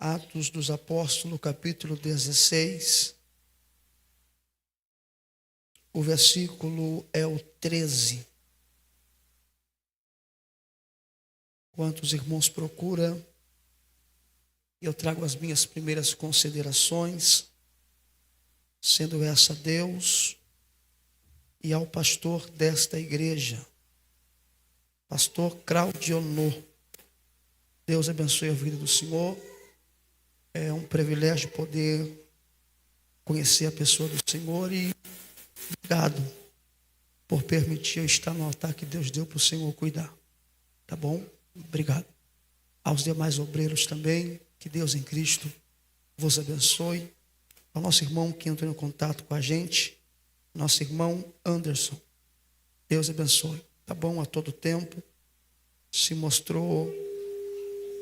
Atos dos Apóstolos, capítulo 16. O versículo é o 13. Enquanto os irmãos procuram, eu trago as minhas primeiras considerações, sendo essa a Deus e ao pastor desta igreja, pastor Claudionor. Deus abençoe a vida do Senhor. É um privilégio poder conhecer a pessoa do Senhor e obrigado por permitir eu estar no altar que Deus deu para o Senhor cuidar. Tá bom? Obrigado. Aos demais obreiros também, que Deus em Cristo vos abençoe. Ao nosso irmão que entrou em contato com a gente, nosso irmão Anderson, Deus abençoe. Tá bom? A todo tempo se mostrou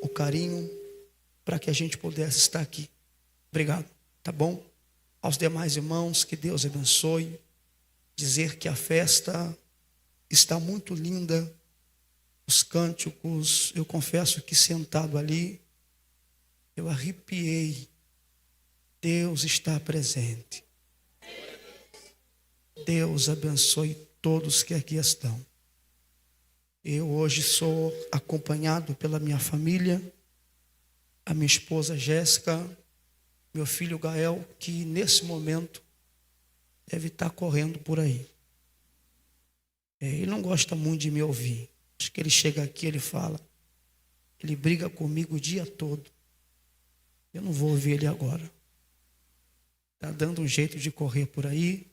o carinho para que a gente pudesse estar aqui. Obrigado, tá bom? Aos demais irmãos, que Deus abençoe. Dizer que a festa está muito linda. Os cânticos, eu confesso que sentado ali, eu arrepiei. Deus está presente. Deus abençoe todos que aqui estão. Eu hoje sou acompanhado pela minha família, a minha esposa Jéssica, meu filho Gael, que nesse momento deve estar correndo por aí. Ele não gosta muito de me ouvir. Acho que ele chega aqui, ele fala, ele briga comigo o dia todo. Eu não vou ouvir ele agora. Está dando um jeito de correr por aí,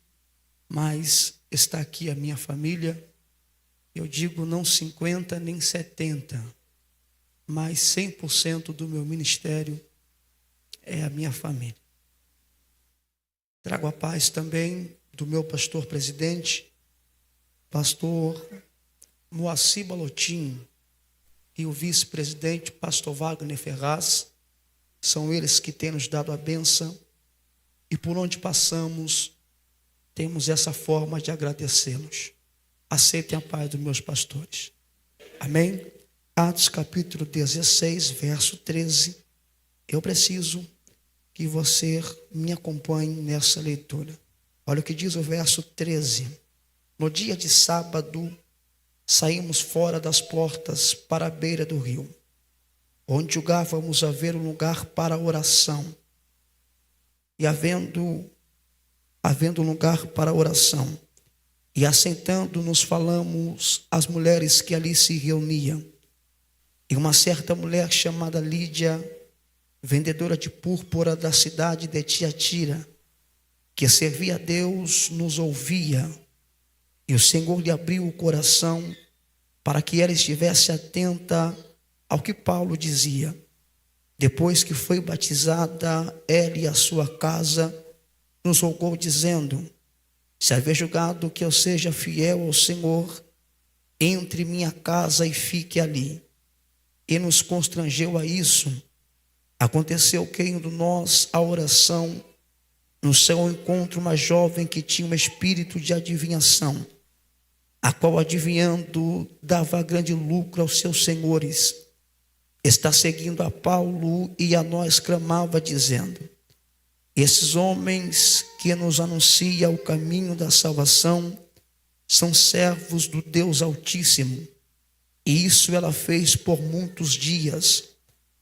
mas está aqui a minha família. Eu digo não 50 nem 70, mas 100% do meu ministério é a minha família. Trago a paz também do meu pastor presidente, pastor Moacir Balotin, e o vice-presidente, pastor Wagner Ferraz. São eles que têm nos dado a bênção, e por onde passamos, temos essa forma de agradecê-los. Aceitem a paz dos meus pastores. Amém? Atos capítulo 16, verso 13. Eu preciso que você me acompanhe nessa leitura. Olha o que diz o verso 13. No dia de sábado, saímos fora das portas para a beira do rio, onde julgávamos haver um lugar para a oração. E havendo lugar para a oração, e assentando-nos falamos às mulheres que ali se reuniam. E uma certa mulher chamada Lídia, vendedora de púrpura da cidade de Tiatira, que servia a Deus, nos ouvia. E o Senhor lhe abriu o coração para que ela estivesse atenta ao que Paulo dizia. Depois que foi batizada, ela e a sua casa, nos rogou dizendo: se haver julgado que eu seja fiel ao Senhor, entre minha casa e fique ali. E nos constrangeu a isso. Aconteceu que indo nós à oração, no seu encontro uma jovem que tinha um espírito de adivinhação, a qual adivinhando dava grande lucro aos seus senhores, está seguindo a Paulo e a nós clamava dizendo: esses homens que nos anunciam o caminho da salvação são servos do Deus Altíssimo. E isso ela fez por muitos dias.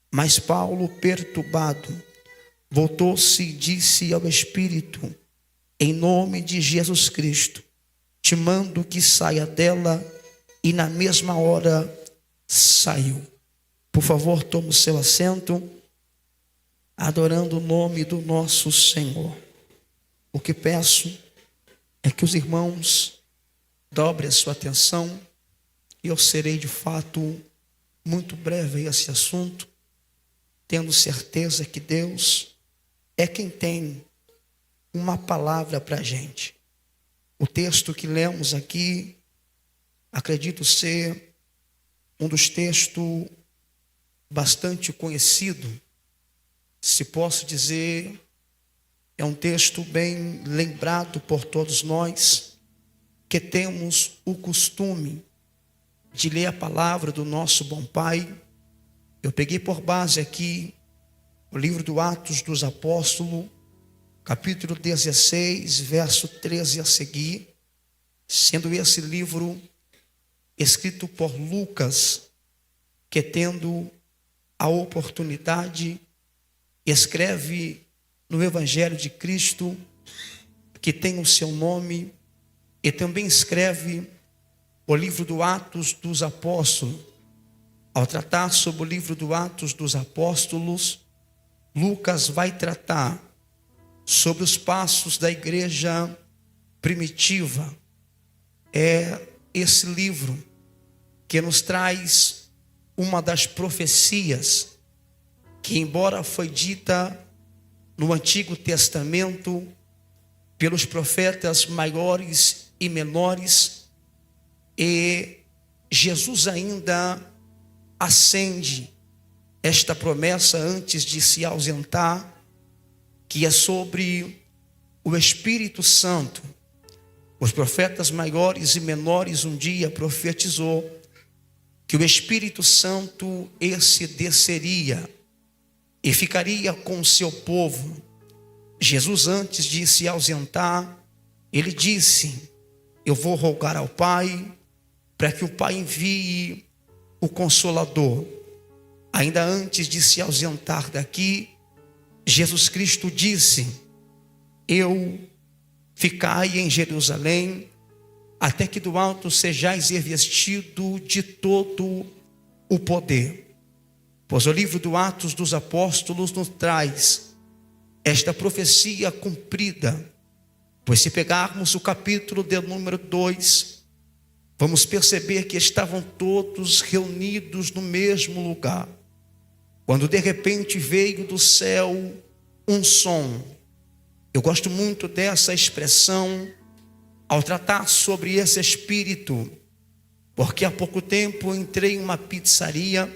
Mas Paulo, perturbado, voltou-se e disse ao Espírito: em nome de Jesus Cristo, te mando que saia dela. E na mesma hora saiu. Por favor, tome o seu assento, adorando o nome do nosso Senhor. O que peço é que os irmãos dobrem a sua atenção, e eu serei de fato muito breve a esse assunto, tendo certeza que Deus é quem tem uma palavra para a gente. O texto que lemos aqui, acredito ser um dos textos bastante conhecido, se posso dizer, é um texto bem lembrado por todos nós, que temos o costume de ler a palavra do nosso bom Pai. Eu peguei por base aqui o livro do Atos dos Apóstolos, capítulo 16, verso 13 a seguir, sendo esse livro escrito por Lucas, que tendo a oportunidade, escreve no Evangelho de Cristo, que tem o seu nome, e também escreve o livro do Atos dos Apóstolos. Ao tratar sobre o livro do Atos dos Apóstolos, Lucas vai tratar sobre os passos da igreja primitiva. É esse livro que nos traz uma das profecias que, embora foi dita no Antigo Testamento pelos profetas maiores e menores, e Jesus ainda acende esta promessa antes de se ausentar, que é sobre o Espírito Santo. Os profetas maiores e menores um dia profetizou que o Espírito Santo esse desceria e ficaria com o seu povo. Jesus, antes de se ausentar, ele disse: eu vou rogar ao Pai para que o Pai envie o Consolador. Ainda antes de se ausentar daqui, Jesus Cristo disse: eu ficai em Jerusalém, até que do alto sejais revestido de todo o poder. Pois o livro do Atos dos Apóstolos nos traz esta profecia cumprida. Pois se pegarmos o capítulo de número 2, vamos perceber que estavam todos reunidos no mesmo lugar, quando de repente veio do céu um som. Eu gosto muito dessa expressão ao tratar sobre esse Espírito, porque há pouco tempo eu entrei em uma pizzaria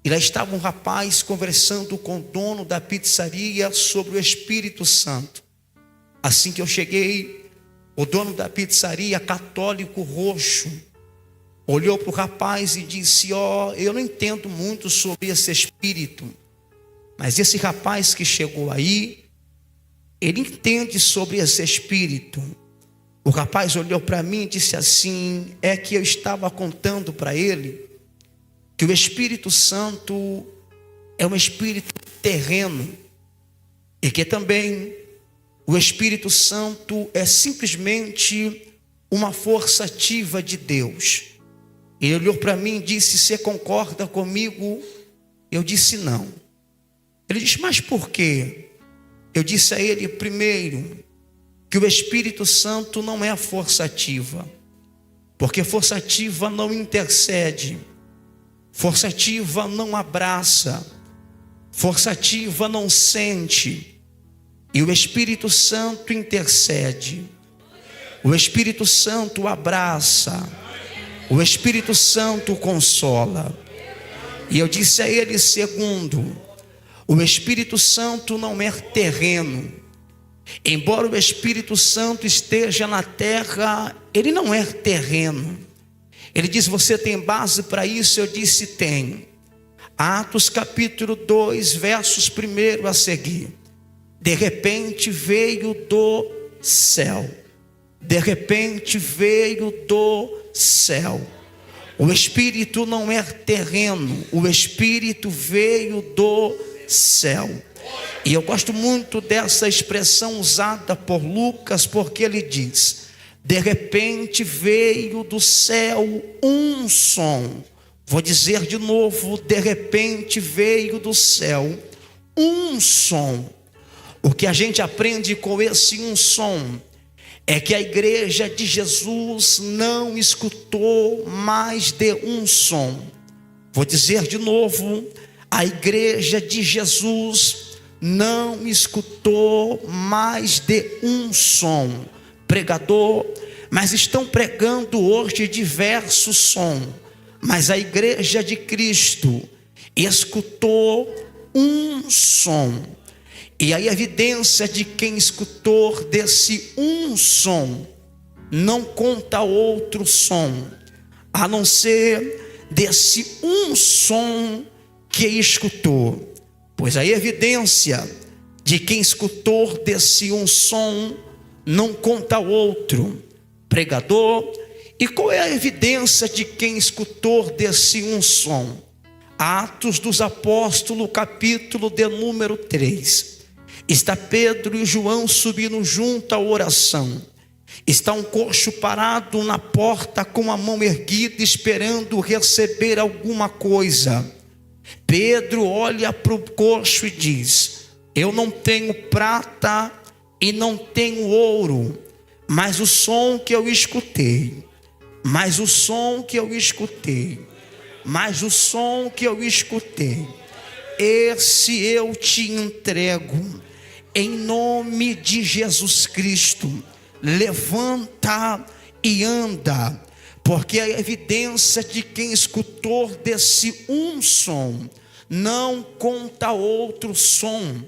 e lá estava um rapaz conversando com o dono da pizzaria sobre o Espírito Santo. Assim que eu cheguei, o dono da pizzaria, católico roxo, olhou para o rapaz e disse: eu não entendo muito sobre esse Espírito, mas esse rapaz que chegou aí, ele entende sobre esse Espírito. O rapaz olhou para mim e disse assim: é que eu estava contando para ele que o Espírito Santo é um espírito terreno, e que também o Espírito Santo é simplesmente uma força ativa de Deus. Ele olhou para mim e disse: você concorda comigo? Eu disse: não. Ele disse: mas por quê? Eu disse a ele: primeiro, que o Espírito Santo não é a força ativa, porque força ativa não intercede, força ativa não abraça, força ativa não sente, e o Espírito Santo intercede, o Espírito Santo abraça, o Espírito Santo consola. E eu disse a ele: segundo, o Espírito Santo não é terreno. Embora o Espírito Santo esteja na terra, ele não é terreno. Ele diz: você tem base para isso? Eu disse: tem. Atos capítulo 2, versos 1 a seguir. De repente veio do céu. De repente veio do céu. O Espírito não é terreno, o Espírito veio do céu. E eu gosto muito dessa expressão usada por Lucas, porque ele diz: de repente veio do céu um som. Vou dizer de novo: de repente veio do céu um som. O que a gente aprende com esse um som é que a igreja de Jesus não escutou mais de um som. Vou dizer de novo: a igreja de Jesus não escutou mais de um som. Pregador, mas estão pregando hoje diversos sons, mas a igreja de Cristo escutou um som. E a evidência de quem escutou desse um som não conta outro som, a não ser desse um som que escutou. Pois a evidência de quem escutou desse um som não conta outro. Pregador, e qual é a evidência de quem escutou desse um som? Atos dos Apóstolos, capítulo de número 3. Está Pedro e João subindo junto à oração. Está um coxo parado na porta com a mão erguida, esperando receber alguma coisa. Pedro olha para o coxo e diz: eu não tenho prata e não tenho ouro, mas o som que eu escutei, esse eu te entrego, em nome de Jesus Cristo. Levanta e anda, porque a evidência de quem escutou desse um som não conta outro som,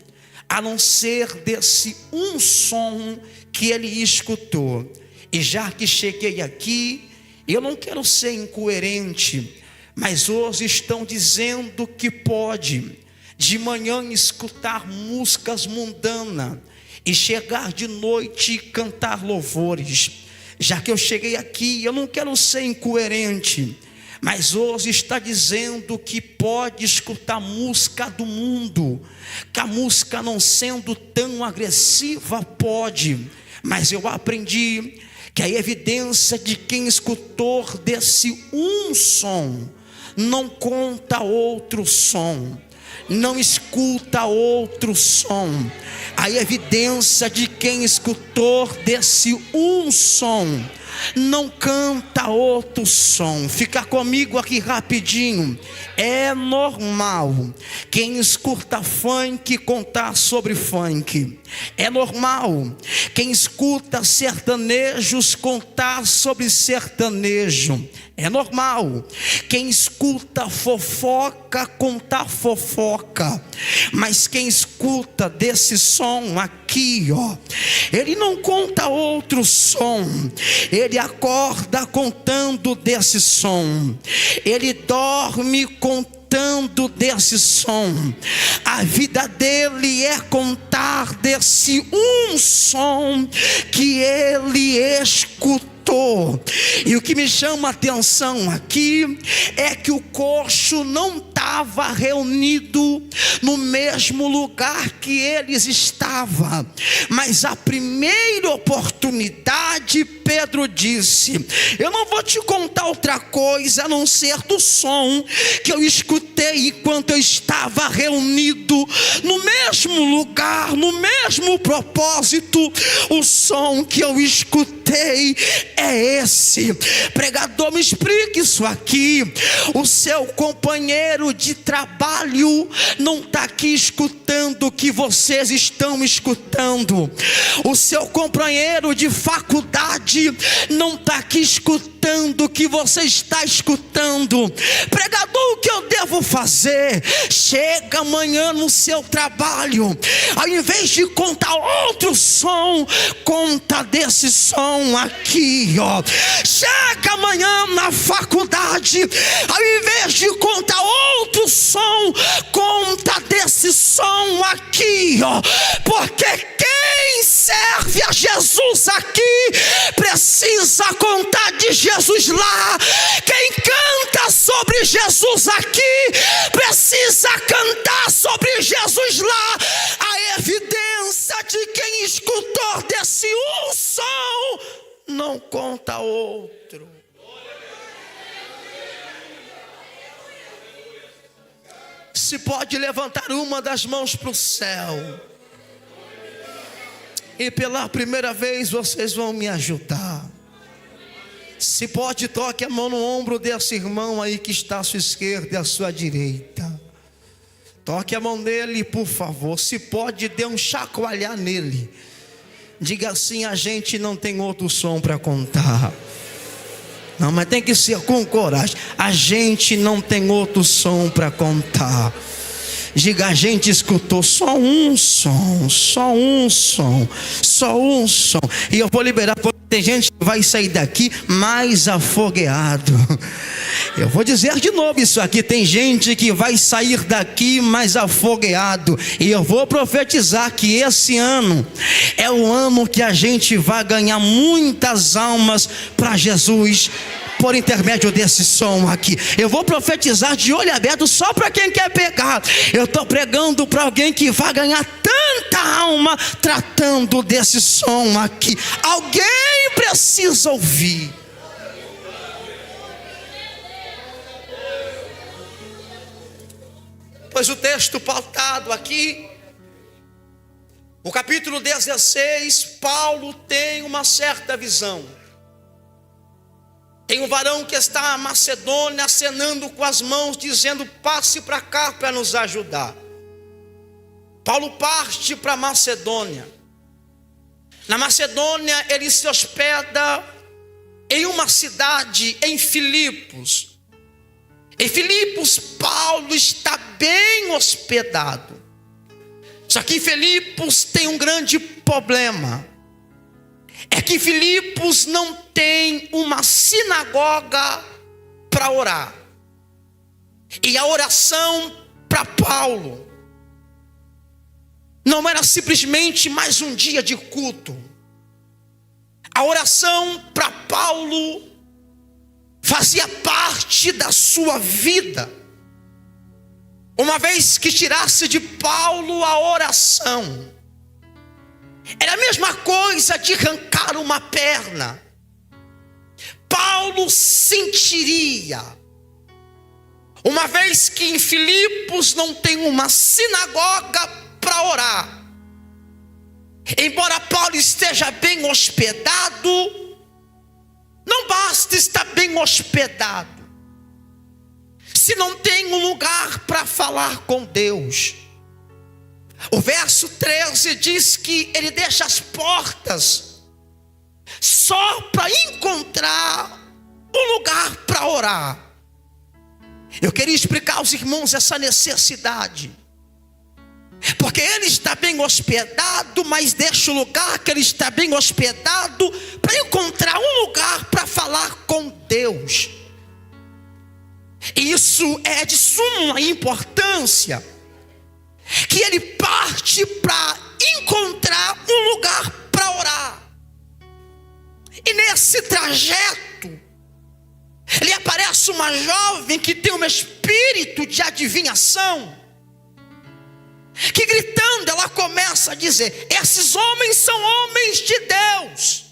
a não ser desse um som que ele escutou. E já que cheguei aqui, eu não quero ser incoerente, mas hoje estão dizendo que pode de manhã escutar músicas mundanas e chegar de noite e cantar louvores. Já que eu cheguei aqui, eu não quero ser incoerente, mas hoje está dizendo que pode escutar música do mundo, que a música não sendo tão agressiva pode, mas eu aprendi que a evidência de quem escutou desse um som não conta outro som, não escuta outro som. A evidência de quem escutou desse um som não canta outro som. Fica comigo aqui rapidinho. É normal quem escuta funk contar sobre funk. É normal quem escuta sertanejos contar sobre sertanejo. É normal quem escuta fofoca contar fofoca. Mas quem escuta desse som aqui, ó, ele não conta outro som. Ele acorda contando desse som. Ele dorme contando desse som. A vida dele é contar desse um som que ele escutou. E o que me chama a atenção aqui é que o coxo não estava reunido no mesmo lugar que eles estavam, mas a primeira oportunidade Pedro disse: eu não vou te contar outra coisa a não ser do som que eu escutei enquanto eu estava reunido no mesmo lugar, no mesmo propósito. O som que eu escutei é esse. Pregador, me explique isso aqui. O seu companheiro de trabalho não está aqui escutando o que vocês estão escutando. O seu companheiro de faculdade não está aqui escutando o que você está escutando. Pregador, o que eu devo fazer? Chega amanhã no seu trabalho, ao invés de contar outro som, conta desse som aqui, ó. Chega amanhã na faculdade, ao invés de contar outro som, conta desse som aqui, ó. Porque quem serve a Jesus aqui precisa contar de Jesus lá. Quem canta sobre Jesus aqui precisa cantar sobre Jesus lá. A evidência de quem escutou desse um som não conta outro. Se pode levantar uma das mãos para o céu, e pela primeira vez vocês vão me ajudar. Se pode, toque a mão no ombro desse irmão aí que está à sua esquerda e à sua direita. Toque a mão nele, por favor. Se pode, dê um chacoalhar nele. Diga assim: a gente não tem outro som para contar. Não, mas tem que ser com coragem. A gente não tem outro som para contar. Diga: a gente escutou só um som, só um som, só um som. E eu vou liberar. Tem gente que vai sair daqui mais afogueado. Eu vou dizer de novo isso aqui. Tem gente que vai sair daqui mais afogueado. E eu vou profetizar que esse ano é o ano que a gente vai ganhar muitas almas para Jesus, por intermédio desse som aqui. Eu vou profetizar de olho aberto só para quem quer pegar. Eu estou pregando para alguém que vai ganhar tanta alma tratando desse som aqui. Alguém precisa ouvir. Pois o texto pautado aqui, o capítulo 16, Paulo tem uma certa visão. Tem um varão que está na Macedônia acenando com as mãos, dizendo: passe para cá para nos ajudar. Paulo parte para a Macedônia. Na Macedônia ele se hospeda em uma cidade, em Filipos. Em Filipos, Paulo está bem hospedado. Só que em Filipos tem um grande problema. É que Filipos não tem uma sinagoga para orar. E a oração para Paulo não era simplesmente mais um dia de culto. A oração para Paulo fazia parte da sua vida. Uma vez que tirasse de Paulo a oração, era a mesma coisa de arrancar uma perna. Paulo sentiria, uma vez que em Filipos não tem uma sinagoga para orar, embora Paulo esteja bem hospedado, não basta estar bem hospedado, se não tem um lugar para falar com Deus. O verso 13 diz que ele deixa as portas só para encontrar um lugar para orar. Eu queria explicar aos irmãos essa necessidade, porque ele está bem hospedado, mas deixa o lugar que ele está bem hospedado para encontrar um lugar para falar com Deus. E isso é de suma importância, que ele parte para encontrar um lugar para orar. E nesse trajeto, lhe aparece uma jovem que tem um espírito de adivinhação, que gritando ela começa a dizer: esses homens são homens de Deus,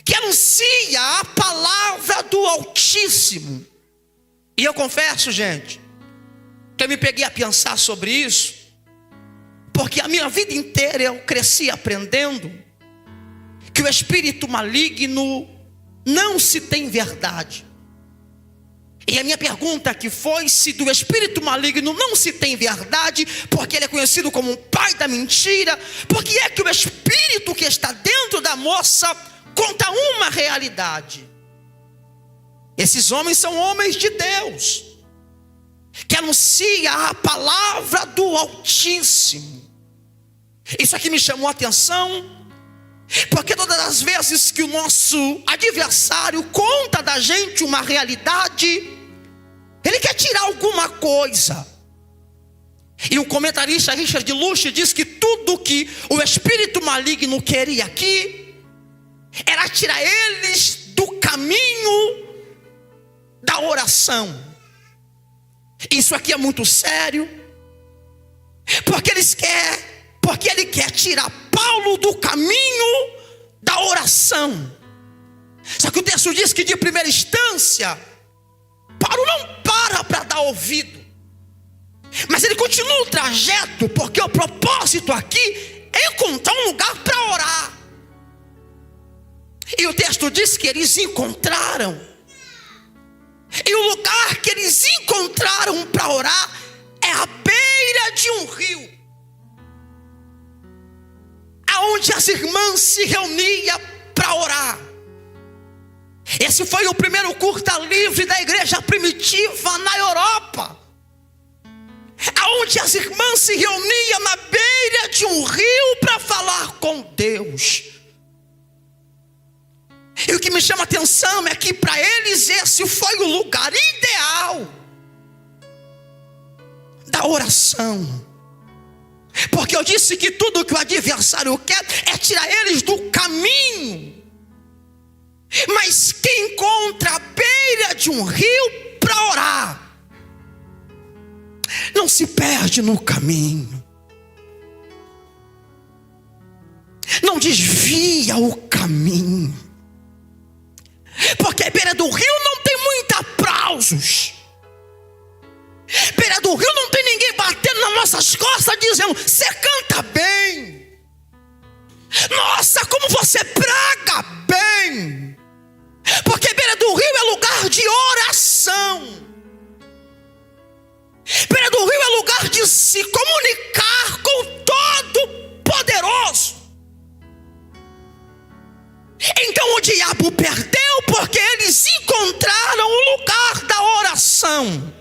que anuncia a palavra do Altíssimo. E eu confesso, gente, que eu me peguei a pensar sobre isso, porque a minha vida inteira eu cresci aprendendo que o espírito maligno não se tem verdade. E a minha pergunta aqui foi: se do espírito maligno não se tem verdade, porque ele é conhecido como um pai da mentira, por que é que o espírito que está dentro da moça conta uma realidade? Esses homens são homens de Deus, que anuncia a palavra do Altíssimo. Isso aqui me chamou a atenção, porque todas as vezes que o nosso adversário conta da gente uma realidade, ele quer tirar alguma coisa. E o comentarista Richard Lush diz que tudo que o espírito maligno queria aqui era tirar eles do caminho da oração. Isso aqui é muito sério, porque ele quer tirar Paulo do caminho da oração. Só que o texto diz que de primeira instância Paulo não para dar ouvido, mas ele continua o trajeto, porque o propósito aqui é encontrar um lugar para orar. E o texto diz que eles encontraram. E o lugar que eles encontraram para orar é a beira de um rio, aonde as irmãs se reuniam para orar. Esse foi o primeiro culto livre da igreja primitiva na Europa, aonde as irmãs se reuniam na beira de um rio para falar com Deus. me chama a atenção é que para eles esse foi o lugar ideal da oração. Porque eu disse que tudo que o adversário quer é tirar eles do caminho. Mas quem encontra a beira de um rio para orar, não se perde no caminho, não desvia o caminho. Porque a beira do rio não tem muitos aplausos. Beira do rio não tem ninguém batendo nas nossas costas dizendo: você canta bem, nossa, como você prega bem. Porque beira do rio é lugar de oração. Beira do rio é lugar de se comunicar com o Todo-Poderoso. Então o diabo perdeu porque eles encontraram o lugar da oração.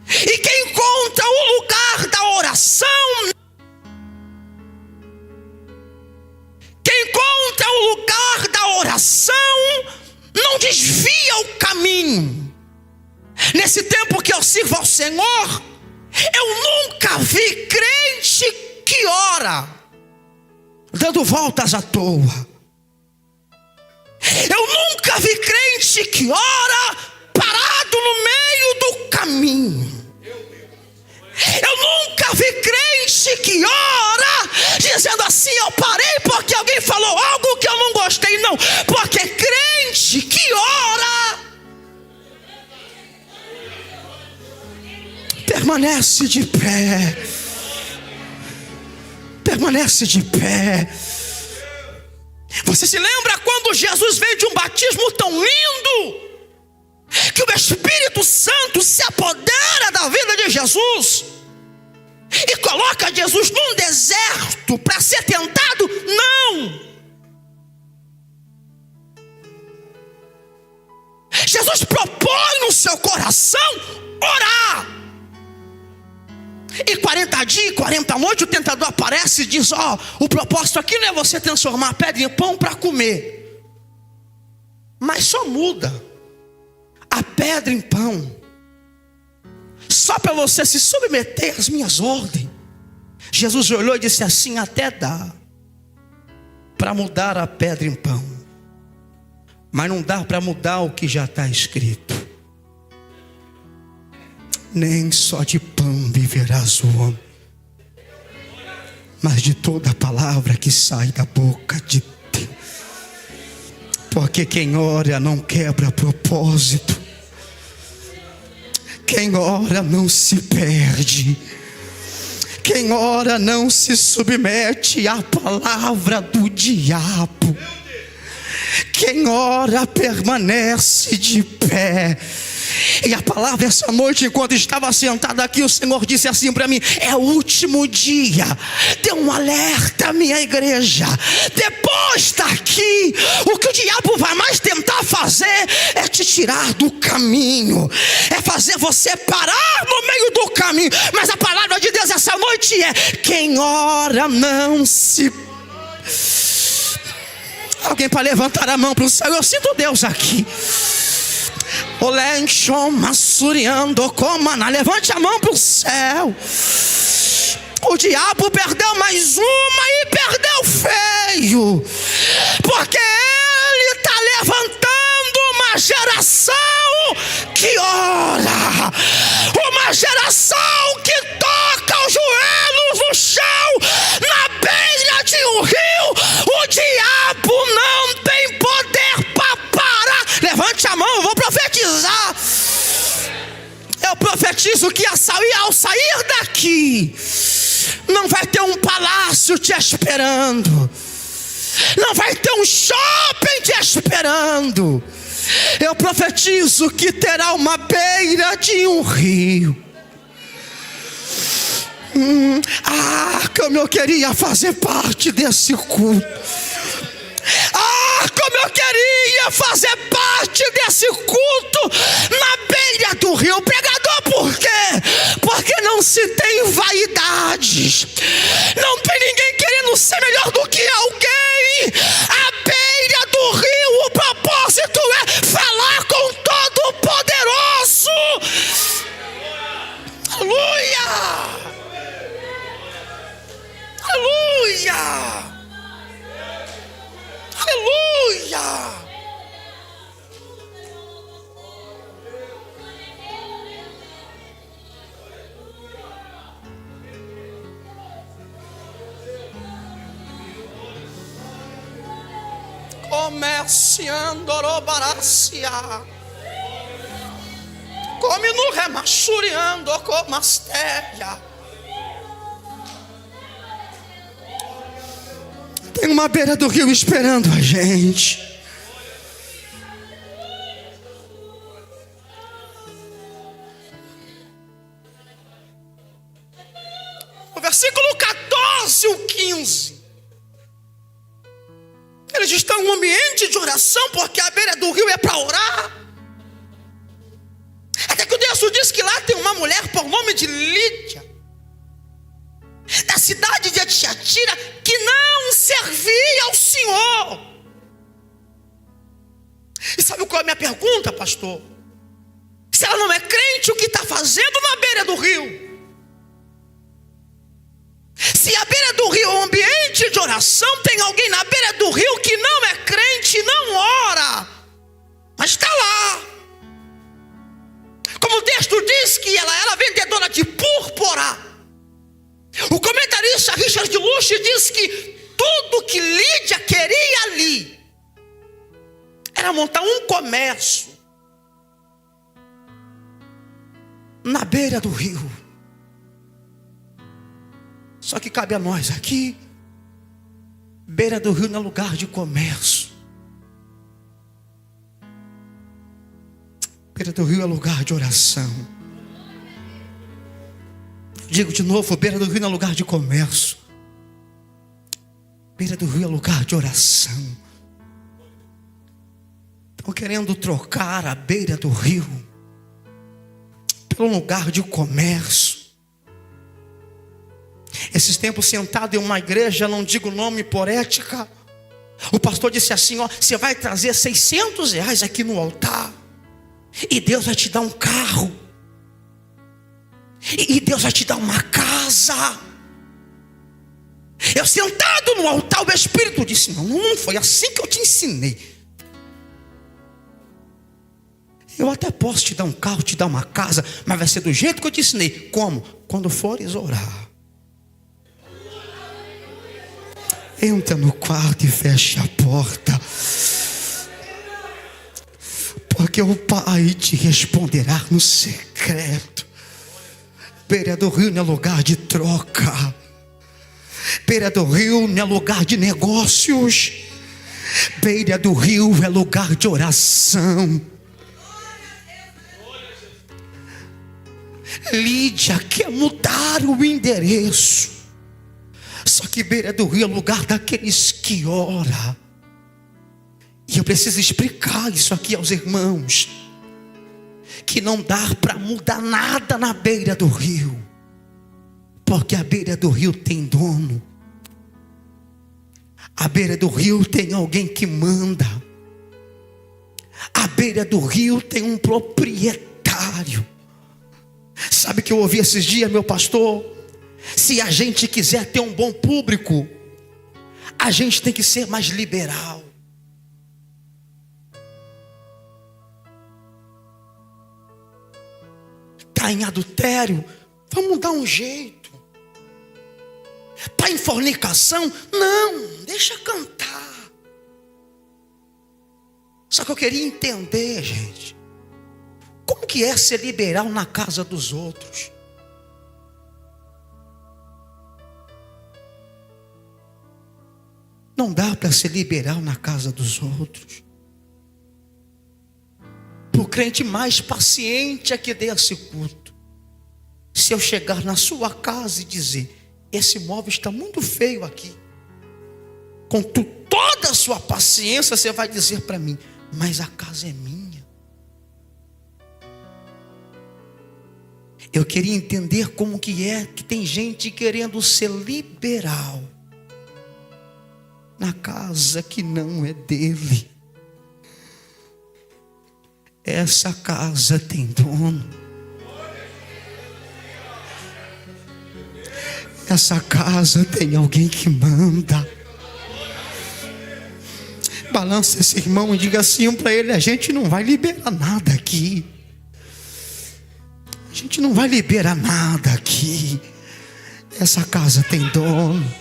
E quem encontra o lugar da oração, quem encontra o lugar da oração, não desvia o caminho. Nesse tempo que eu sirvo ao Senhor, eu nunca vi crente que ora dando voltas à toa. Eu nunca vi crente que ora parado no meio do caminho. Eu nunca vi crente que ora dizendo assim: eu parei porque alguém falou algo que eu não gostei. Não, porque crente que ora permanece de pé. Permanece de pé. Você se lembra quando Jesus veio de um batismo tão lindo, que o Espírito Santo se apodera da vida de Jesus e coloca Jesus num deserto para ser tentado? Não. Jesus propõe no seu coração orar. E 40 dias, 40 noites, o tentador aparece e diz: o propósito aqui não é você transformar a pedra em pão para comer, mas só muda a pedra em pão, só para você se submeter às minhas ordens. Jesus olhou e disse assim: até dá para mudar a pedra em pão, mas não dá para mudar o que já está escrito. Nem só de pão viverás o homem, mas de toda a palavra que sai da boca de Deus. Porque quem ora não quebra propósito, quem ora não se perde, quem ora não se submete à palavra do diabo. Quem ora permanece de pé. E a palavra essa noite, enquanto estava sentado aqui, o Senhor disse assim para mim: é o último dia. Dê um alerta à minha igreja. Depois daqui, o que o diabo vai mais tentar fazer é te tirar do caminho, é fazer você parar no meio do caminho. Mas a palavra de Deus essa noite é: quem ora não se... Alguém para levantar a mão para o céu? Eu sinto Deus aqui. Levante a mão para o céu. O diabo perdeu mais uma e perdeu feio, porque ele está levantando uma geração que ora, uma geração que toca os joelhos no chão, na beira de um rio. O diabo não tem poder para parar. Levante a mão, eu vou profetizar. Eu profetizo que ao sair daqui, não vai ter um palácio te esperando, não vai ter um shopping te esperando. Eu profetizo que terá uma beira de um rio. Como eu queria fazer parte desse culto. Como eu queria fazer parte desse culto na beira do rio. Pregador, por quê? Porque não se tem vaidades, não tem ninguém querendo ser melhor do que alguém. A beira do rio, o propósito Aleluia! Comerciando orobarácia. Come no remachuriando como astéria. Tem uma beira do rio esperando a gente. O versículo 14 e o 15. Eles estão em um ambiente de oração, porque a beira do rio é para orar. Até que o texto diz que lá tem uma mulher por nome de Lídia, da cidade de Tiatira, que não servia ao Senhor. E sabe qual é a minha pergunta, pastor? Se ela não é crente, o que está fazendo na beira do rio? Se a beira do rio é um ambiente de oração, tem alguém na beira do rio que não é crente, não ora, mas está lá. Como o texto diz que ela era vendedora de púrpura. O comentarista Richard Lush diz que tudo que Lídia queria ali era montar um comércio na beira do rio. Só que cabe a nós aqui, beira do rio não é lugar de comércio. Beira do rio é lugar de oração. Digo de novo, beira do rio não é lugar de comércio. Beira do rio é lugar de oração. Estão querendo trocar a beira do rio pelo lugar de comércio. Esses tempos sentado em uma igreja, não digo nome por ética, o pastor disse assim: ó, você vai trazer R$600 aqui no altar, e Deus vai te dar um carro, e Deus vai te dar uma casa. Eu sentado no altar, o Espírito disse: não foi assim que eu te ensinei. Eu até posso te dar um carro, te dar uma casa, mas vai ser do jeito que eu te ensinei. Como? Quando fores orar, entra no quarto e fecha a porta, porque o Pai te responderá no secreto. Beira do rio não é lugar de troca. Beira do rio não é lugar de negócios. Beira do rio é lugar de oração. Lídia quer mudar o endereço. Só que beira do rio é lugar daqueles que oram. E eu preciso explicar isso aqui aos irmãos, que não dá para mudar nada na beira do rio, porque a beira do rio tem dono. A beira do rio tem alguém que manda. A beira do rio tem um proprietário. Sabe o que eu ouvi esses dias, meu pastor? Se a gente quiser ter um bom público, a gente tem que ser mais liberal. Está em adultério? Vamos dar um jeito. Está em fornicação? Não, deixa cantar. Só que eu queria entender, gente, como que é ser liberal na casa dos outros? Não dá para ser liberal na casa dos outros. O crente mais paciente é que dê esse culto. Se eu chegar na sua casa e dizer: esse móvel está muito feio aqui, com toda a sua paciência você vai dizer para mim: mas a casa é minha. Eu queria entender como que é que tem gente querendo ser liberal na casa que não é dele. Essa casa tem dono. Essa casa tem alguém que manda. Balança esse irmão e diga assim para ele: a gente não vai liberar nada aqui. A gente não vai liberar nada aqui. Essa casa tem dono.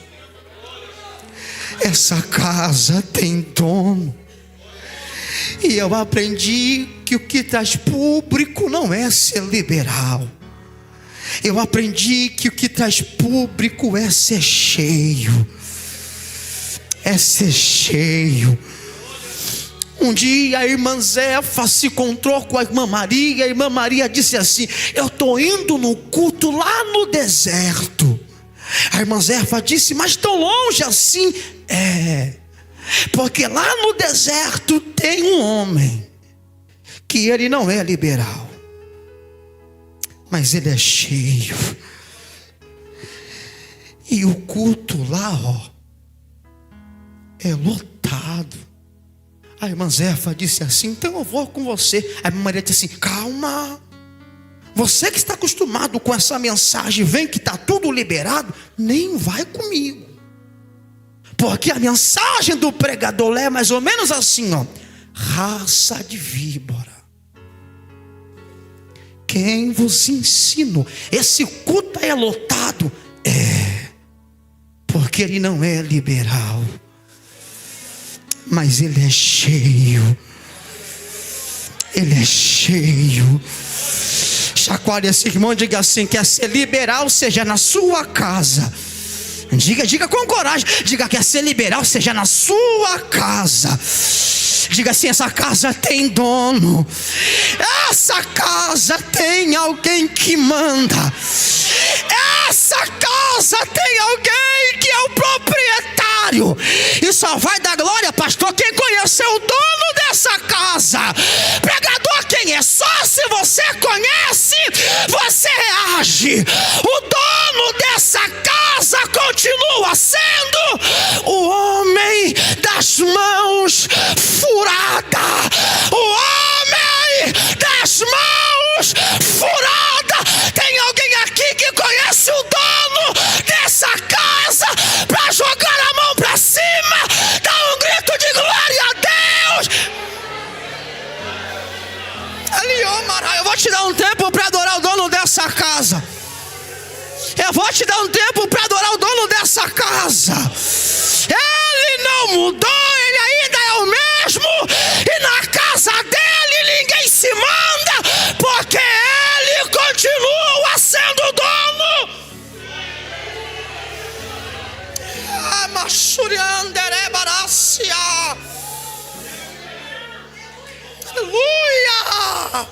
Essa casa tem dono. E eu aprendi que o que traz público não é ser liberal. Eu aprendi que o que traz público é ser cheio. É ser cheio. Um dia a irmã Zefa se encontrou com a irmã Maria. A irmã Maria disse assim: eu estou indo no culto lá no deserto. A irmã Zefa disse: mas tão longe assim? É, porque lá no deserto tem um homem que ele não é liberal, mas ele é cheio. E o culto lá, é lotado. A irmã Zefa disse assim: então eu vou com você. A irmã Maria disse assim: calma, você que está acostumado com essa mensagem, vem que está tudo liberado, nem vai comigo. Porque a mensagem do pregador é mais ou menos assim, raça de víbora, quem vos ensino? Esse culto é lotado? É, porque ele não é liberal, mas ele é cheio. Ele é cheio. Chacoalhe esse irmão e diga assim: quer ser liberal, seja na sua casa. Diga com coragem. Diga: quer ser liberal, seja na sua casa. Diga assim: essa casa tem dono. Essa casa tem alguém que manda. Essa casa tem alguém que é o proprietário. E só vai dar glória, pastor, quem conheceu o dono dessa casa. Pregador, quem é? Só se você conhece, você reage. O dono dessa casa continua sendo o homem das mãos furadas. O homem das mãos furadas. Tem alguém aqui que conhece o dono dessa casa para jogar a mão para cima, dar um grito de glória a Deus. Eu vou te dar um tempo para adorar o dono dessa casa. Eu vou te dar um tempo para adorar o dono dessa casa. Ele não mudou, ele ainda é o mesmo. E na casa dele ninguém se manda, porque ele continua sendo o dono. Aleluia.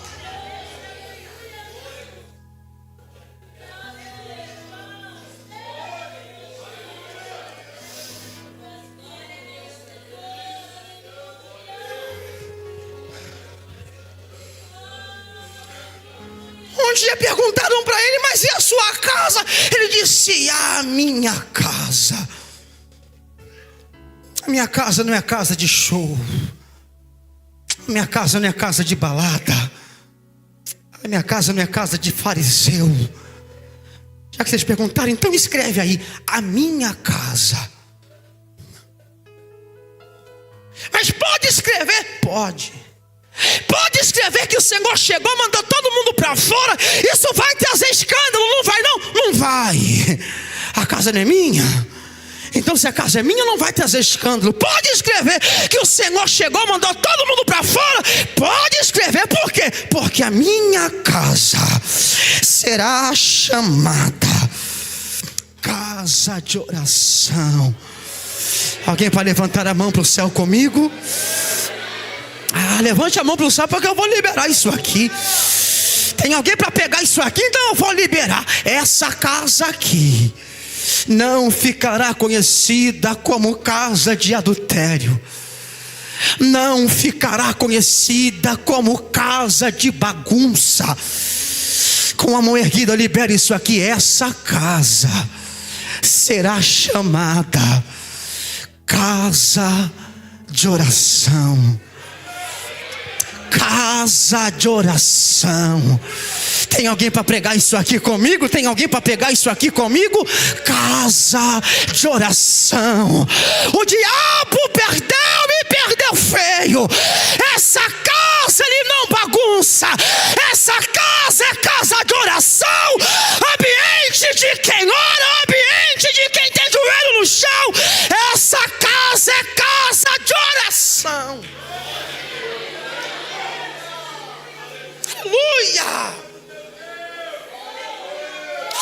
Um dia perguntaram para ele: mas e a sua casa? Ele disse: a minha casa. A minha casa não é casa de show. A minha casa não é casa de balada. A minha casa não é casa de fariseu. Já que vocês perguntaram, então escreve aí: a minha casa. Mas pode escrever? Pode. Pode escrever que o Senhor chegou, mandou todo mundo para fora. Isso vai trazer escândalo, não vai não? Não vai. A casa não é minha. Então se a casa é minha, não vai trazer escândalo. Pode escrever que o Senhor chegou, mandou todo mundo para fora. Pode escrever, por quê? Porque a minha casa será chamada casa de oração. Alguém para levantar a mão para o céu comigo? Levante a mão para o céu, porque eu vou liberar isso aqui. Tem alguém para pegar isso aqui? Então eu vou liberar. Essa casa aqui não ficará conhecida como casa de adultério. Não ficará conhecida como casa de bagunça. Com a mão erguida, libere isso aqui. Essa casa será chamada casa de oração. Casa de oração. Tem alguém para pregar isso aqui comigo? Tem alguém para pegar isso aqui comigo? Casa de oração. O diabo perdeu e perdeu feio. Essa casa ele não bagunça. Essa casa é casa de oração. Ambiente de quem ora, ambiente de quem tem joelho no chão. Essa casa é casa de oração. Aleluia!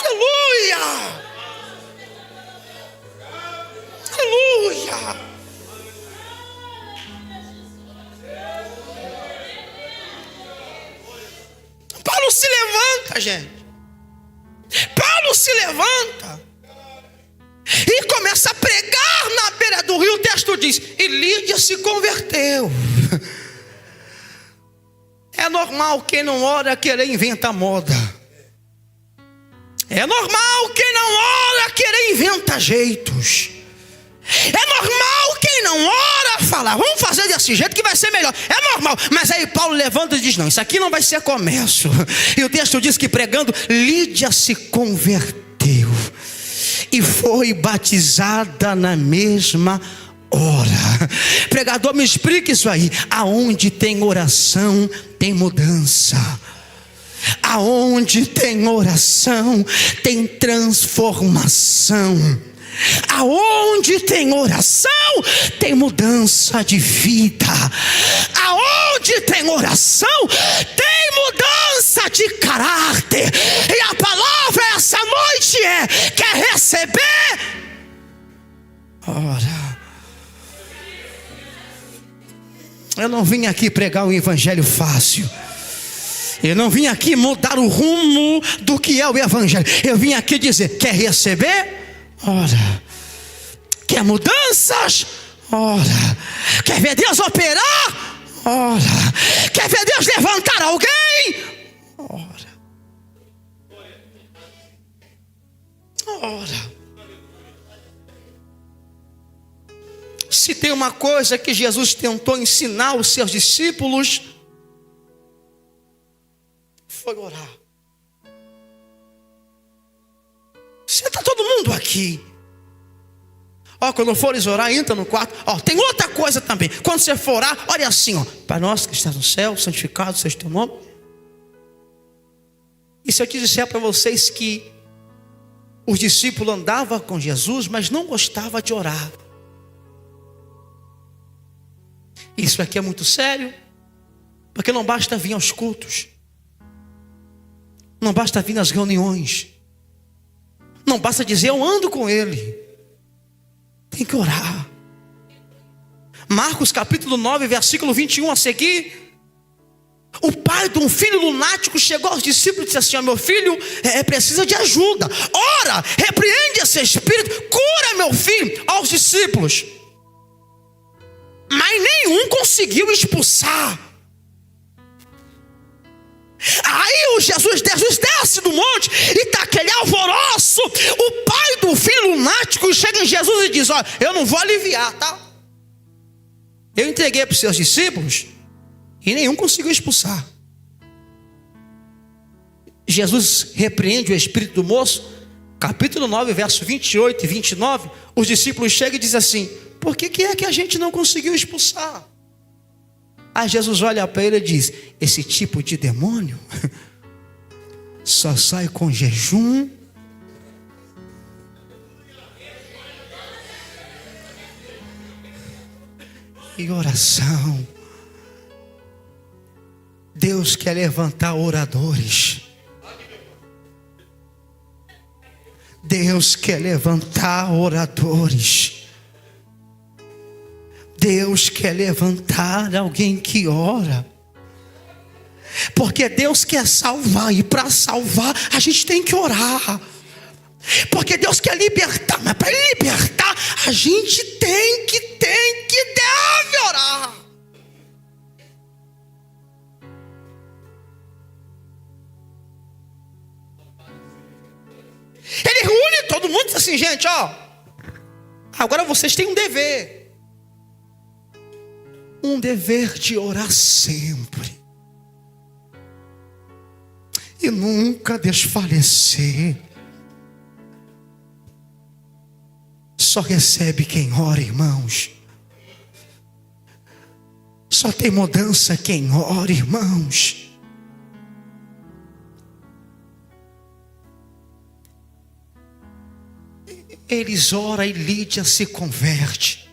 Aleluia! Aleluia! Paulo se levanta, gente. Paulo se levanta e começa a pregar na beira do rio. O texto diz: e Lídia se converteu. É normal quem não ora querer inventar moda. É normal quem não ora querer inventar jeitos. É normal quem não ora falar: vamos fazer desse jeito que vai ser melhor. É normal. Mas aí Paulo levanta e diz: não, isso aqui não vai ser comércio. E o texto diz que pregando, Lídia se converteu e foi batizada na mesma hora. Pregador, me explica isso aí. Aonde tem oração, tem mudança. Aonde tem oração, tem transformação. Aonde tem oração, tem mudança de vida. Aonde tem oração, tem mudança de caráter. E a palavra essa noite é: quer receber? Ora. Eu não vim aqui pregar um evangelho fácil. Eu não vim aqui mudar o rumo do que é o evangelho. Eu vim aqui dizer: quer receber? Ora. Quer mudanças? Ora. Quer ver Deus operar? Ora. Quer ver Deus levantar alguém? Ora. Ora. Se tem uma coisa que Jesus tentou ensinar os seus discípulos, foi orar. Senta todo mundo aqui. Quando fores orar, entra no quarto. Tem outra coisa também. Quando você for orar, olha assim: Pai nosso que estás no céu, santificado seja o teu nome. E se eu te disser para vocês que os discípulos andavam com Jesus, mas não gostavam de orar? Isso aqui é muito sério, porque não basta vir aos cultos, não basta vir nas reuniões, não basta dizer eu ando com ele. Tem que orar. Marcos capítulo 9, versículo 21 a seguir. O pai de um filho lunático chegou aos discípulos e disse assim: meu filho precisa de ajuda. Ora, repreende esse espírito, cura meu filho. Aos discípulos, mas nenhum conseguiu expulsar. Aí o Jesus desce do monte e está aquele alvoroço. O pai do filho lunático chega em Jesus e diz: olha, eu não vou aliviar, tá? Eu entreguei para os seus discípulos e nenhum conseguiu expulsar. Jesus repreende o espírito do moço. Capítulo 9, verso 28 e 29. Os discípulos chegam e dizem assim: por que é que a gente não conseguiu expulsar? Aí Jesus olha para ele e diz: esse tipo de demônio só sai com jejum e oração. Deus quer levantar oradores. Deus quer levantar oradores. Deus quer levantar alguém que ora. Porque Deus quer salvar, e para salvar a gente tem que orar. Porque Deus quer libertar, mas para libertar a gente deve orar. Ele reúne todo mundo e diz assim: gente, agora vocês têm um dever. Um dever de orar sempre. e nunca desfalecer. Só recebe quem ora, irmãos. Só tem mudança quem ora, irmãos. Eles oram e Lídia se converte.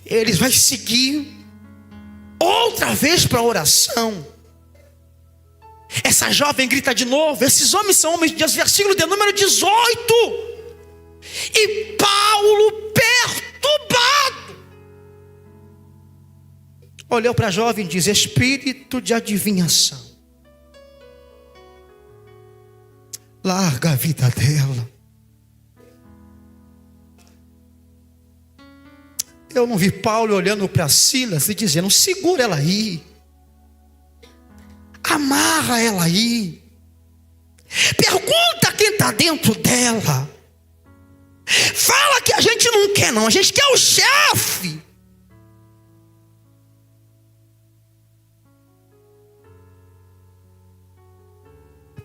Eles vão seguir outra vez para a oração. Essa jovem grita de novo. Esses homens são homens de Deus. Versículo de número 18. E Paulo, perturbado, olhou para a jovem e diz: espírito de adivinhação, larga a vida dela. Eu não vi Paulo olhando para Silas e dizendo: segura ela aí, amarra ela aí, pergunta quem está dentro dela, fala que a gente não quer não, a gente quer o chefe.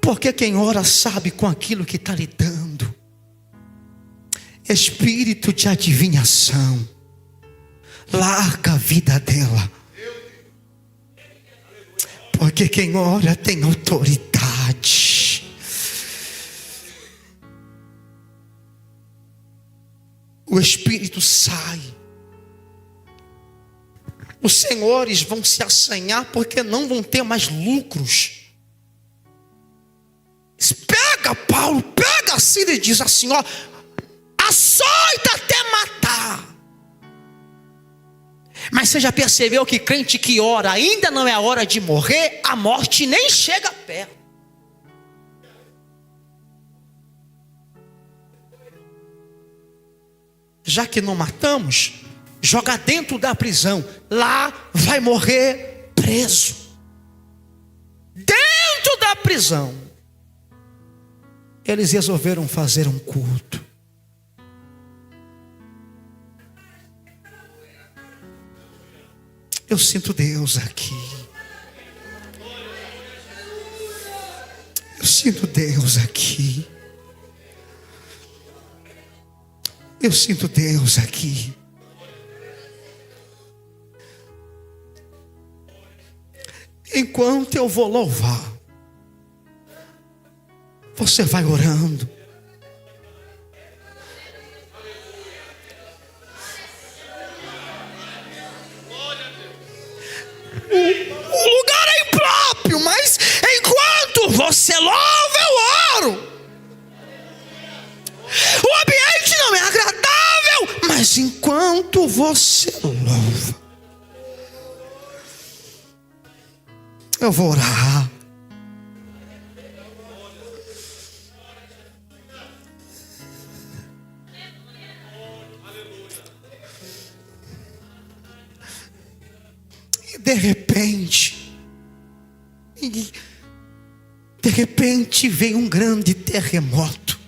Porque quem ora sabe com aquilo que está lidando. Espírito de adivinhação, larga a vida dela. Porque quem ora tem autoridade. O espírito sai. Os senhores vão se assanhar porque não vão ter mais lucros. Pega Paulo, pega Silas e diz assim: ó, açoita até matar. Mas você já percebeu que crente que ora, ainda não é a hora de morrer, a morte nem chega perto. Já que não matamos, joga dentro da prisão, lá vai morrer preso. Dentro da prisão, eles resolveram fazer um culto. Eu sinto Deus aqui. Eu sinto Deus aqui. Eu sinto Deus aqui. Enquanto eu vou louvar, você vai orando. O lugar é impróprio, mas enquanto você louva, eu oro. O ambiente não é agradável, mas enquanto você louva, eu vou orar. De repente veio um grande terremoto.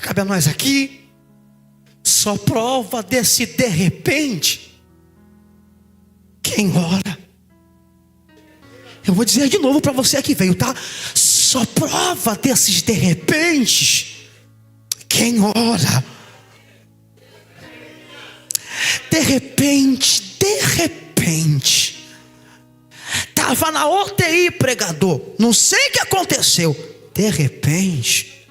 Cabe a nós aqui, só prova desse de repente quem ora. Eu vou dizer de novo para você que veio, tá? Só prova desses de repente quem ora. De repente, estava na UTI, pregador, não sei o que aconteceu. De repente,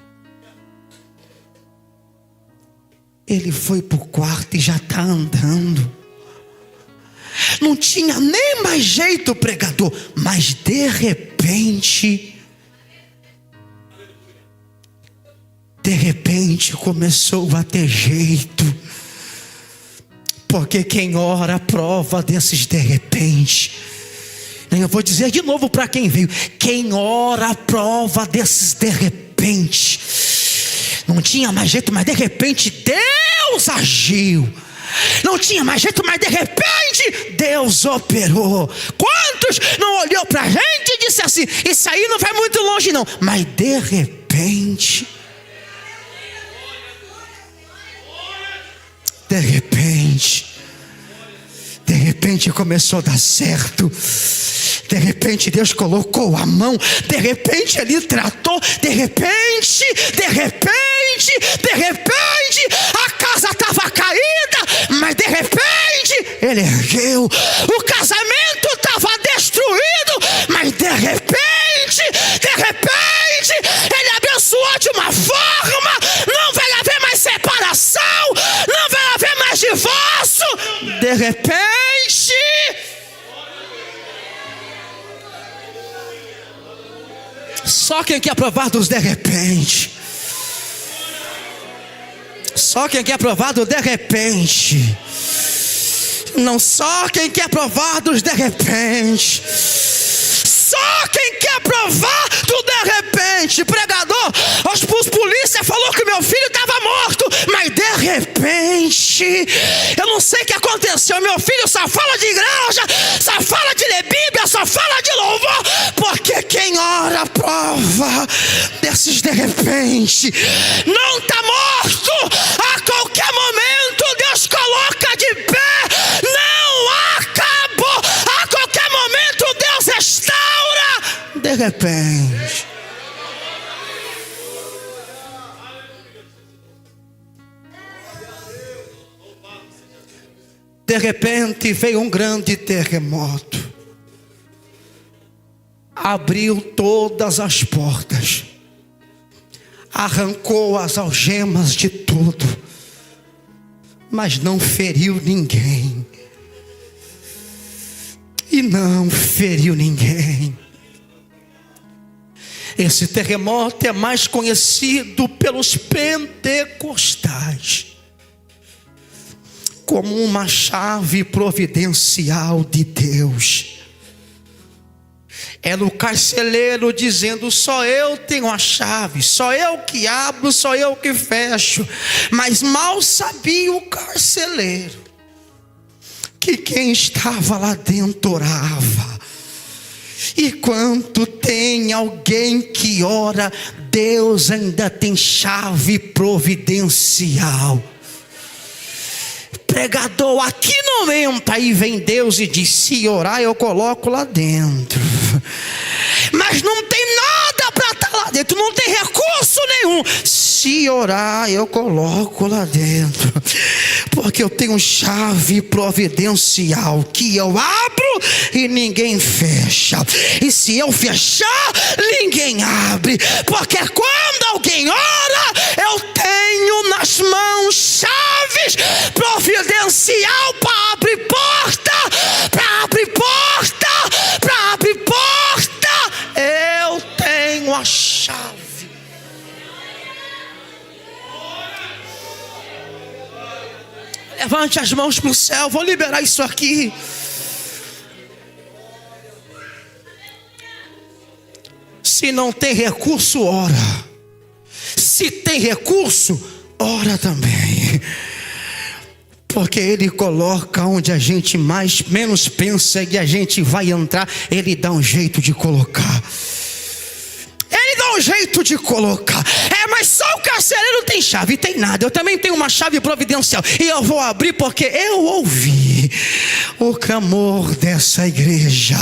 ele foi para o quarto e já está andando. Não tinha nem mais jeito, pregador, mas de repente começou a ter jeito. Porque quem ora prova desses de repente. Eu vou dizer de novo para quem veio: quem ora prova desses de repente. Não tinha mais jeito, mas de repente Deus agiu. Não tinha mais jeito, mas de repente Deus operou. Quantos não olhou para a gente e disse assim: isso aí não vai muito longe não, mas de repente de repente começou a dar certo. De De repente Deus colocou a mão, de repente Ele tratou, de repente, a casa estava caída, mas de repente Ele ergueu. O casamento estava destruído, mas de repente Ele abençoou de uma forma. Não vai haver mais separação, não vai haver mais divórcio. De repente, só quem quer provar dos de repente, só quem quer provar do de repente, não só quem quer provar dos de repente, só quem quer provar do de repente. Pregador, os polícia falou que meu filho estava morto, mas de repente, eu não sei o que aconteceu, meu filho só fala de igreja, só fala de ler Bíblia, só fala de louvor, porque quem ora prova desses de repente. Não está morto, a qualquer momento Deus coloca de pé, não acabou, a qualquer momento Deus restaura, de repente. De repente veio um grande terremoto, abriu todas as portas, arrancou as algemas de tudo, mas não feriu ninguém. E não feriu ninguém. Esse terremoto é mais conhecido pelos pentecostais como uma chave providencial de Deus. Era o carcereiro dizendo: só eu tenho a chave, só eu que abro, só eu que fecho. Mas mal sabia o carcereiro que quem estava lá dentro orava. E quando tem alguém que ora, Deus ainda tem chave providencial. Pregador, aqui não entra. Aí vem Deus e diz: se orar eu coloco lá dentro. Mas não tem nada para estar lá dentro, não tem recurso nenhum. Se orar eu coloco lá dentro, porque eu tenho chave providencial que eu abro e ninguém fecha, e se eu fechar ninguém abre, porque quando alguém ora eu tenho nas mãos chaves providencial para abrir porta, para abrir porta, para abrir porta. Eu tenho a chave. Levante as mãos para o céu, vou liberar isso aqui. Se não tem recurso, ora. Se tem recurso, ora também. Porque Ele coloca onde a gente menos pensa que a gente vai entrar, Ele dá um jeito de colocar. Ele dá um jeito de colocar. Mas só o carcereiro tem chave, tem nada. Eu também tenho uma chave providencial, e eu vou abrir porque eu ouvi o clamor dessa igreja.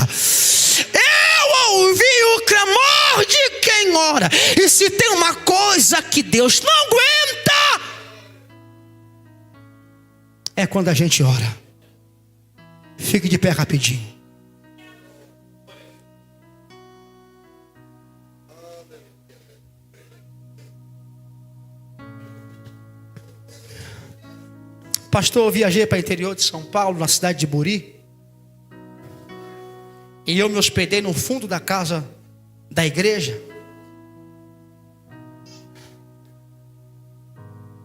Eu ouvi o clamor de quem ora. E se tem uma coisa que Deus não aguenta, é quando a gente ora. Fique de pé rapidinho. Pastor, eu viajei para o interior de São Paulo, na cidade de Buri, e eu me hospedei no fundo da casa da igreja.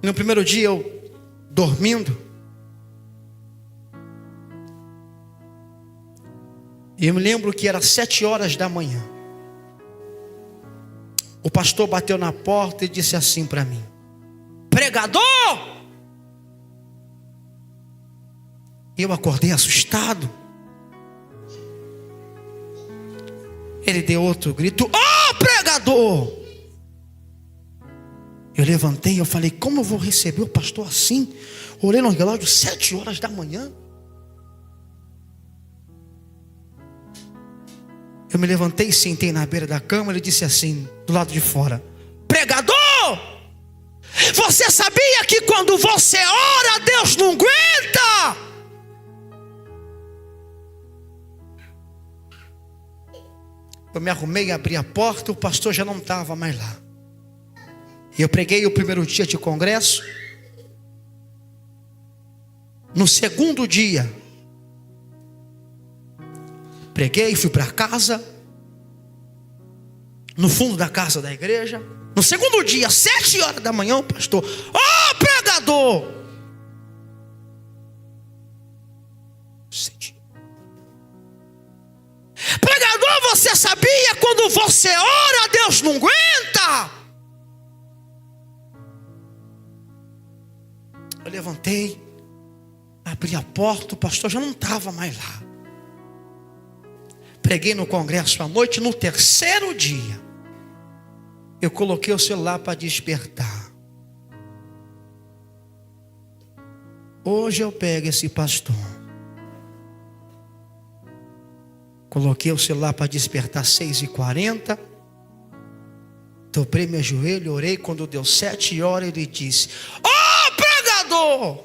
No primeiro dia eu dormindo, e eu me lembro que era 7 horas da manhã. O pastor bateu na porta e disse assim para mim: pregador! Eu acordei assustado. Ele deu outro grito: ó, pregador! Eu levantei e eu falei: como eu vou receber o pastor assim? Olhei no relógio, 7 horas da manhã. Eu me levantei e sentei na beira da cama. Ele disse assim, do lado de fora: pregador, você sabia que quando você ora, Deus não aguenta? Eu me arrumei, abri a porta, o pastor já não estava mais lá. E eu preguei o primeiro dia de congresso. No segundo dia, preguei, fui para casa, no fundo da casa da igreja. No segundo dia, 7 horas da manhã, o pastor: ô pregador! Pregador, você sabia quando você ora, Deus não aguenta? Eu levantei, abri a porta, o pastor já não estava mais lá. Preguei no congresso à noite. No terceiro dia, eu coloquei o celular para despertar. Hoje eu pego esse pastor. Coloquei o celular para despertar 6h40. Dobrei meu joelho, orei. Quando deu 7 horas, ele disse: ô pregador!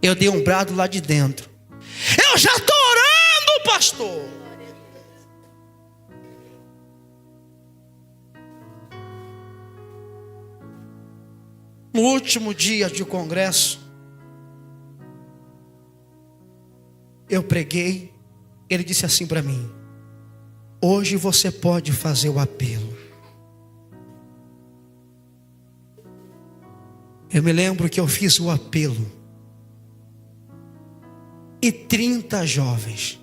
Eu dei um brado lá de dentro: eu já estou orando, pastor. No último dia de congresso, eu preguei. Ele disse assim para mim: hoje você pode fazer o apelo. Eu me lembro que eu fiz o apelo, e 30 jovens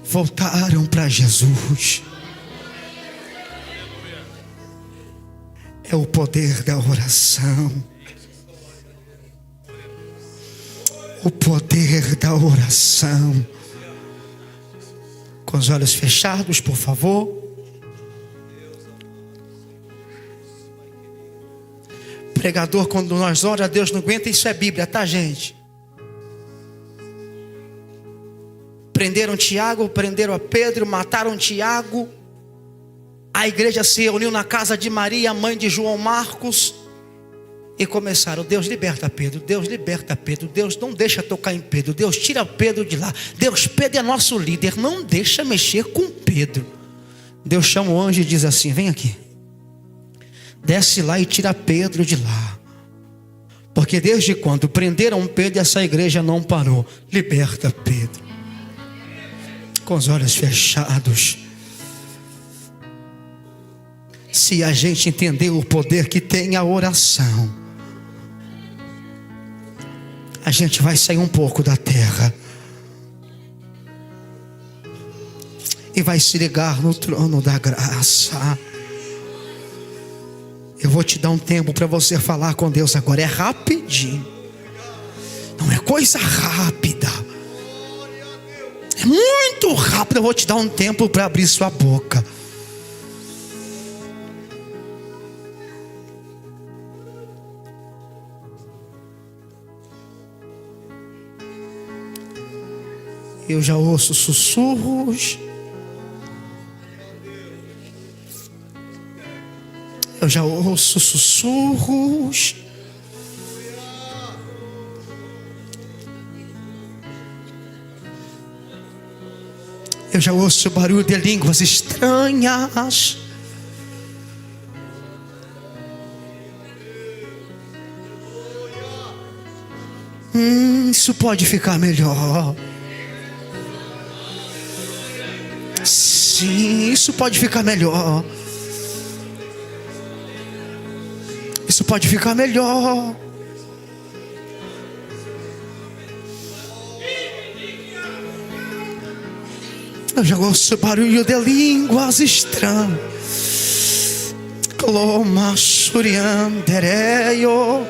voltaram para Jesus. É o poder da oração. O poder da oração. Com os olhos fechados, por favor. Pregador, quando nós oramos, Deus não aguenta. Isso é Bíblia, tá, gente? Prenderam Tiago, prenderam a Pedro, mataram Tiago. A igreja se reuniu na casa de Maria, mãe de João Marcos, e começaram: Deus liberta Pedro, Deus liberta Pedro, Deus não deixa tocar em Pedro, Deus tira Pedro de lá, Deus, Pedro é nosso líder, não deixa mexer com Pedro. Deus chama o anjo e diz assim: vem aqui, desce lá e tira Pedro de lá, porque desde quando prenderam Pedro, essa igreja não parou. Liberta Pedro. Com os olhos fechados. Se a gente entender o poder que tem a oração, a gente vai sair um pouco da terra e vai se ligar no trono da graça. Eu vou te dar um tempo para você falar com Deus agora. É rapidinho, não é coisa rápida, é muito rápido. Eu vou te dar um tempo para abrir sua boca. Eu já ouço sussurros. Eu já ouço sussurros. Eu já ouço barulho de línguas estranhas. Isso pode ficar melhor. Sim, isso pode ficar melhor. Isso pode ficar melhor. Eu já ouço barulho de línguas estranhas. Cloma suriandereio.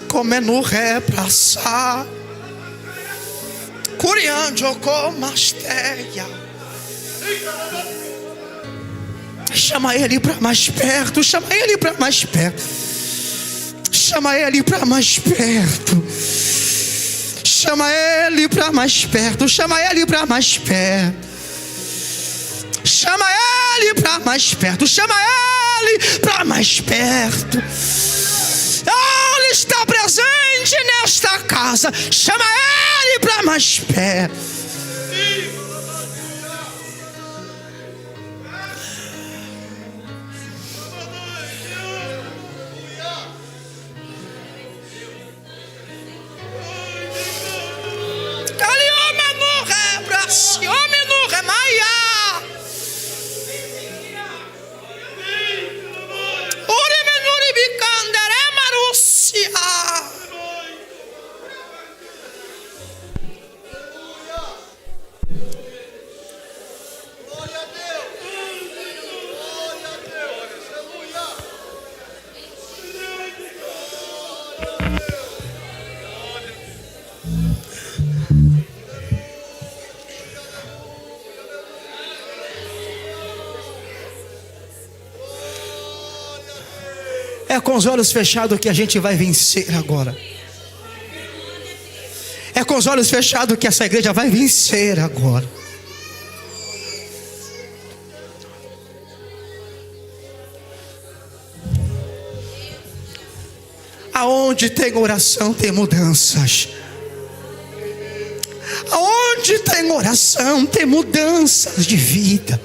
Como é no ré pra sá. Curianjo comasteia. Chama Ele para mais perto, chama Ele para mais perto. Chama Ele para mais perto. Chama Ele para mais perto, chama Ele para mais perto. Chama Ele para mais perto, chama Ele para mais perto. Ele está presente nesta casa. Chama Ele para mais perto. É com os olhos fechados que a gente vai vencer agora. É com os olhos fechados que essa igreja vai vencer agora. Aonde tem oração tem mudanças. Aonde tem oração tem mudanças de vida.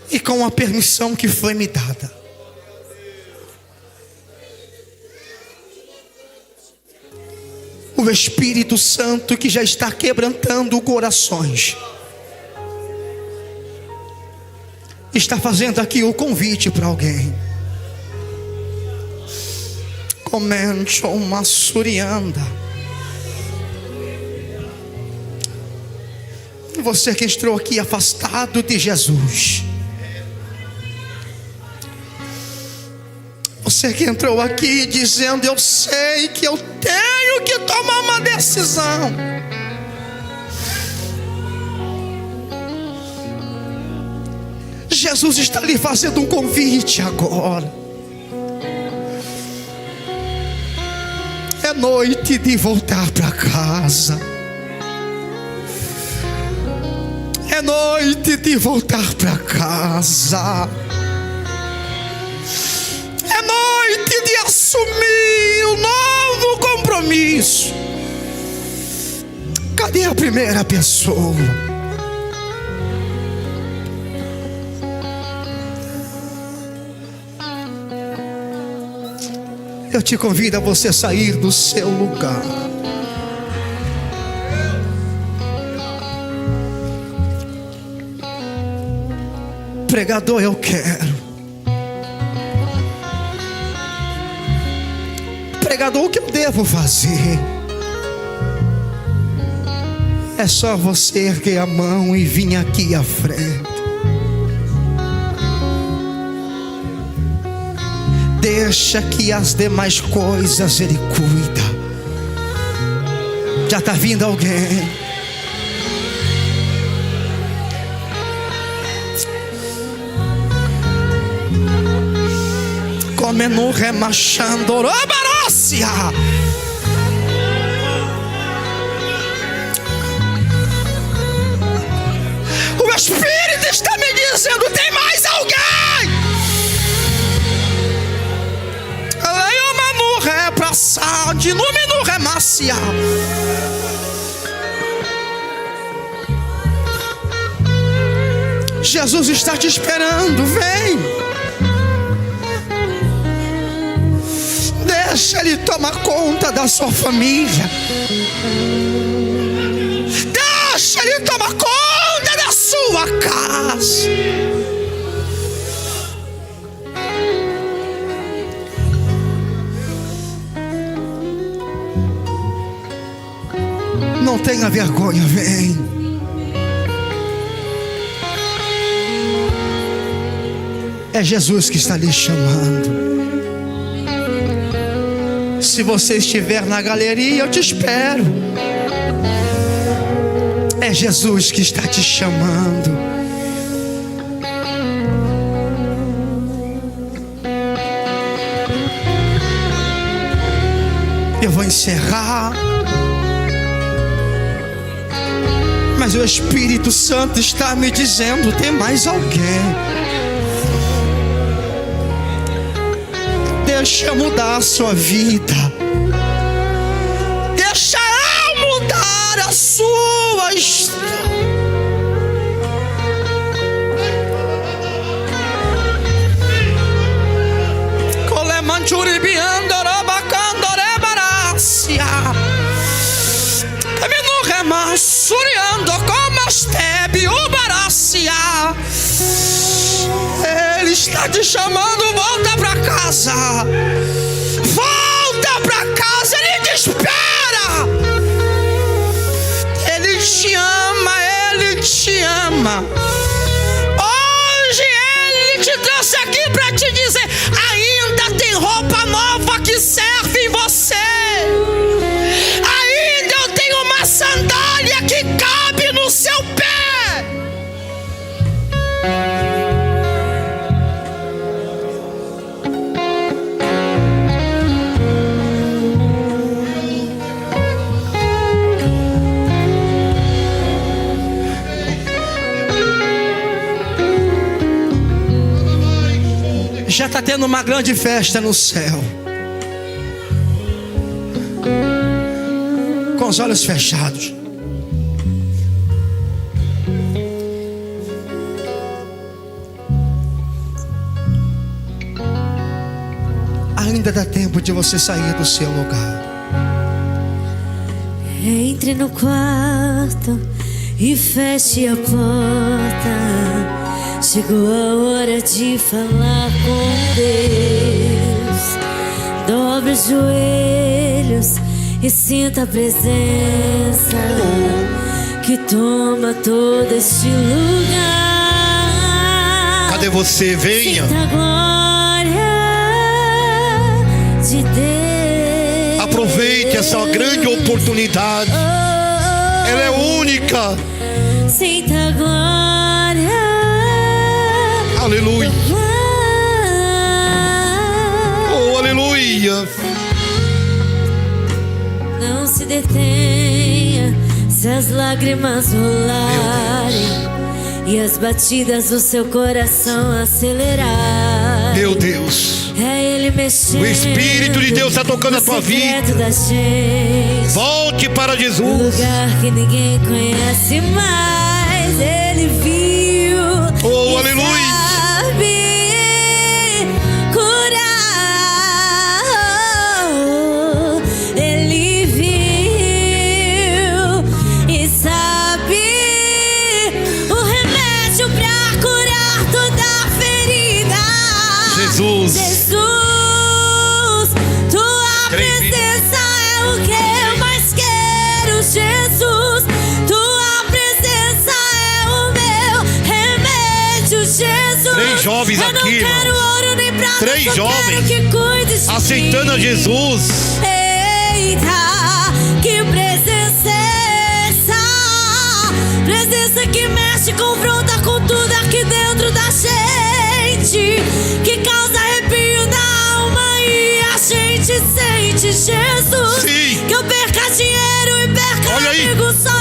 E com a permissão que foi me dada, o Espírito Santo que já está quebrantando corações, está fazendo aqui o convite para alguém. Comente uma surianda. Você que entrou aqui afastado de Jesus. Você que entrou aqui dizendo: eu sei que eu tenho que tomar uma decisão. Jesus está lhe fazendo um convite agora. É noite de voltar para casa. É noite de voltar para casa. É noite de assumir um novo compromisso. Cadê a primeira pessoa? Eu te convido a você sair do seu lugar. Pregador, eu quero. Pregador, o que eu devo fazer? É só você erguer a mão e vir aqui à frente. Deixa que as demais coisas Ele cuida. Já está vindo alguém. Comendo remachando Orobarócia. O Espírito está me dizendo: tem mais alguém. De número remacial. Jesus está te esperando, vem. Deixa Ele tomar conta da sua família. Deixa Ele tomar conta da sua casa. Não tenha vergonha, vem. É Jesus que está lhe chamando. Se você estiver na galeria, eu te espero. É Jesus que está te chamando. Eu vou encerrar, mas o Espírito Santo está me dizendo: tem mais alguém. Deixa eu mudar a sua vida. Deixa eu mudar a sua história. Suriando como Astebe, Ubarácia. Ele está te chamando, volta para casa. Volta para casa, Ele te espera. Ele te ama, Ele te ama. Hoje Ele te trouxe aqui para te dizer: ainda tem roupa nova que serve em você. Ainda eu tenho uma sandália que cabe no seu pé. Já está tendo uma grande festa no céu. Com os olhos fechados. Ainda dá tempo de você sair do seu lugar. Entre no quarto e feche a porta. Chegou a hora de falar com Deus. Dobre os joelhos e sinta a presença que toma todo este lugar. Cadê você? Venha. Sinta a glória de Deus. Aproveite essa grande oportunidade. Ela é única. Sinta a glória. Aleluia. Oh, aleluia. Não se detenha se as lágrimas rolarem e as batidas do seu coração acelerarem. Meu Deus. É Ele mexendo. O Espírito de Deus está tocando a tua vida. Da gente. Volte para Jesus. Um lugar que ninguém conhece mais. Ele viu. Oh, aleluia. Jesus, tua presença é o que eu mais quero. Jesus, tua presença é o meu remédio. Jesus, 3 jovens eu não aqui, quero ouro nem prata, 3 jovens que cuide de aceitando mim. a Jesus. Eita, que presença é essa? Presença que mexe, confronta com tudo aqui dentro da gente, que causa arrepio na alma e a gente sente. Jesus, sim, que eu perca dinheiro e perca amigos só